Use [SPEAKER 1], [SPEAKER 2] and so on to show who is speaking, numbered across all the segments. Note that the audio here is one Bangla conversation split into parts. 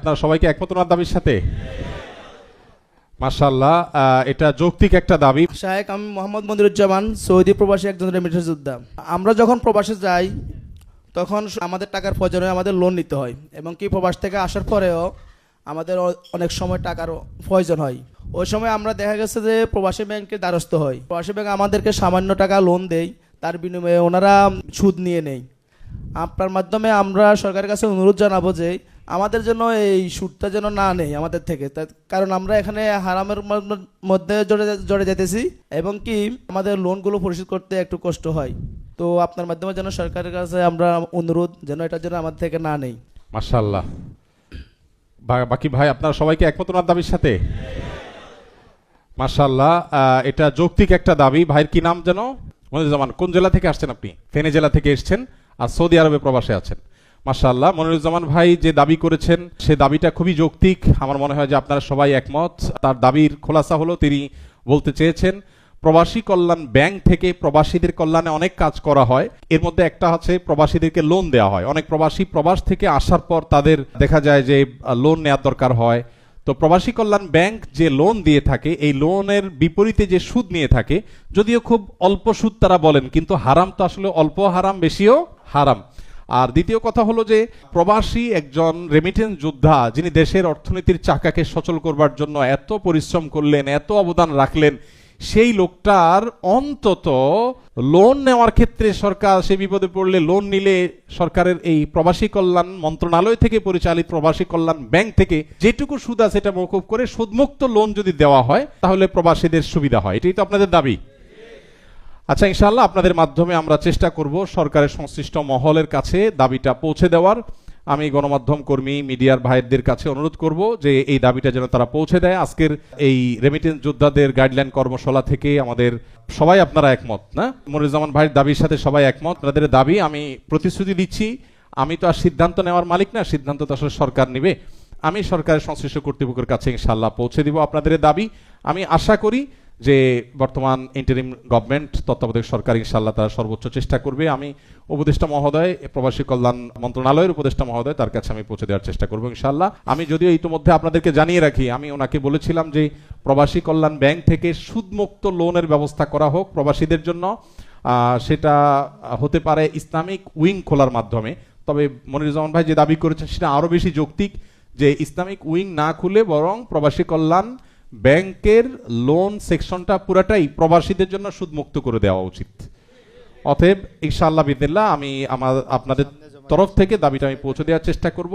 [SPEAKER 1] আপনারা সবাইকে একমত ওনার দাবির সাথে? মাশাআল্লাহ, এটা যৌক্তিক একটা দাবি।
[SPEAKER 2] শাহেক আমি মোহাম্মদ মনিরুজ্জামান, সৌদি প্রবাসী একজন রেমিটেন্স যোদ্ধা। আমরা যখন প্রবাসে যাই তখন আমাদের টাকার প্রয়োজন হয়, আমাদের লোন নিতে হয়, এবং কি প্রবাস থেকে আসার পরেও আমাদের অনেক সময় টাকার প্রয়োজন হয়। ওই সময় আমরা দেখা গেছে যে প্রবাসী ব্যাংকের দ্বারস্থ হয়। প্রবাসী ব্যাংক আমাদেরকে সামান্য টাকা লোন দেয়, তার বিনিময়ে ওনারা সুদ নিয়ে নেয়। আপনার মাধ্যমে আমরা সরকারের কাছে অনুরোধ জানাবো যে আমাদের জন্য এই সুদটা যেন না নেই আমাদের থেকে, কারণ আমরা এখানে হারামের মধ্যে জড়ে যেতেছি, এবং কি আমাদের লোনগুলো পরিশোধ করতে একটু কষ্ট হয়। তো আপনার মাধ্যমে যেন সরকারের কাছে আমরা অনুরোধ যেন এটা যেন আমাদের থেকে না নেই।
[SPEAKER 1] মাশাআল্লাহ। বাকি ভাই আপনারা সবাইকে একমত ওনার দাবির সাথে? মাশাআল্লাহ, এটা যৌক্তিক একটা দাবি। ভাইয়ের কি নাম যেন? মনিরুজ্জামান। কোন জেলা থেকে আসছেন আপনি? ফেনী জেলা থেকে এসেছেন, আর সৌদি আরবে প্রবাসে আছেন। মাশাআল্লাহ, মনিরুজ্জামান ভাই যে দাবি করেছেন সে দাবিটা খুবই যৌক্তিক। আমার মনে হয় যে আপনারা সবাই একমত। তার দাবির খোলাসা হলো তিনি বলতে চেয়েছেন প্রবাসী কল্যাণ ব্যাংক থেকে প্রবাসীদের কল্যাণে অনেক কাজ করা হয়। এর মধ্যে একটা হচ্ছে প্রবাসীদেরকে লোন দেওয়া হয়। অনেক প্রবাসী প্রবাস থেকে আসার পর তাদের দেখা যায় যে লোন নেওয়ার দরকার হয়। তো প্রবাসী কল্যাণ ব্যাংক যে লোন দিয়ে থাকে, এই লোনের বিপরীতে যে সুদ নিয়ে থাকে, যদিও খুব অল্প সুদ তারা বলেন, কিন্তু হারাম তো আসলে অল্প হারাম, বেশিও হারাম। আর দ্বিতীয় কথা হলো যে প্রবাসী একজন রেমিটেন্স যোদ্ধা যিনি দেশের অর্থনীতির চাকাকে সচল করবার জন্য এত পরিশ্রম করলেন, এত অবদান রাখলেন, সেই লোকটার অন্তত লোন নেওয়ার ক্ষেত্রে সরকার সে বিপদে পড়লে লোন নিলে সরকারের এই প্রবাসী কল্যাণ মন্ত্রণালয় থেকে পরিচালিত প্রবাসী কল্যাণ ব্যাংক থেকে যেটুকু সুদ আছে এটা মওকুফ করে সুদমুক্ত লোন যদি দেওয়া হয় তাহলে প্রবাসীদের সুবিধা হয়। এটাই তো আপনাদের দাবি। আচ্ছা, ইনশাআল্লাহ আপনাদের মাধ্যমে আমরা চেষ্টা করব সরকারের সংশ্লিষ্ট মহলের কাছে দাবিটা পৌঁছে দেওয়ার। আমি গণমাধ্যম কর্মী মিডিয়ার ভাইদের কাছে অনুরোধ করব যে এই দাবিটা যেন তারা পৌঁছে দেয়। আজকের এই রেমিটেন্স যোদ্ধাদের গাইডলাইন কর্মশালা থেকে আমাদের সবাই আপনারা একমত না? মনিরুজ্জামান ভাইয়ের দাবির সাথে সবাই একমত। আপনাদের দাবি আমি প্রতিশ্রুতি দিচ্ছি, আমি তো আর সিদ্ধান্ত নেওয়ার মালিক না, সিদ্ধান্ত তো আসলে সরকার নেবে। আমি সরকারের সংশ্লিষ্ট কর্তৃপক্ষের কাছে ইনশাআল্লাহ পৌঁছে দিব আপনাদের দাবি। আমি আশা করি যে বর্তমান ইন্টারিম গভর্নমেন্ট তত্ত্বাবধায়ক সরকার ইনশাআল্লাহ তারা সর্বোচ্চ চেষ্টা করবে। আমি উপদেষ্টা মহোদয়, প্রবাসী কল্যাণ মন্ত্রণালয়ের উপদেষ্টা মহোদয়, তার কাছে আমি পৌঁছে দেওয়ার চেষ্টা করবো ইনশাআল্লাহ। আমি যদিও ইতিমধ্যে আপনাদেরকে জানিয়ে রাখি, আমি ওনাকে বলেছিলাম যে প্রবাসী কল্যাণ ব্যাংক থেকে সুদমুক্ত লোনের ব্যবস্থা করা হোক প্রবাসীদের জন্য। সেটা হতে পারে ইসলামিক উইং খোলার মাধ্যমে। তবে মনিরুজ্জামান ভাই যে দাবি করেছেন সেটা আরো বেশি যৌক্তিক, যে ইসলামিক উইং না খুলে বরং প্রবাসী কল্যাণ ব্যাংকের লোন সেকশনটা পুরাটাই প্রবাসীদের জন্য সুদমুক্ত করে দেওয়া উচিত। অতএব ইনশাআল্লাহ বিদিল্লাহ আমি আপনাদের তরফ থেকে দাবিটা আমি পৌঁছে দেওয়ার চেষ্টা করব।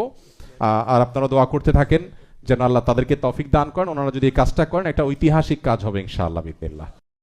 [SPEAKER 1] আর আপনারা দোয়া করতে থাকেন যেন আল্লাহ তাদেরকে তৌফিক দান করেন। ওনারা যদি এই কাজটা করেন একটা ঐতিহাসিক কাজ হবে ইনশাআল্লাহ বিদিল্লাহ।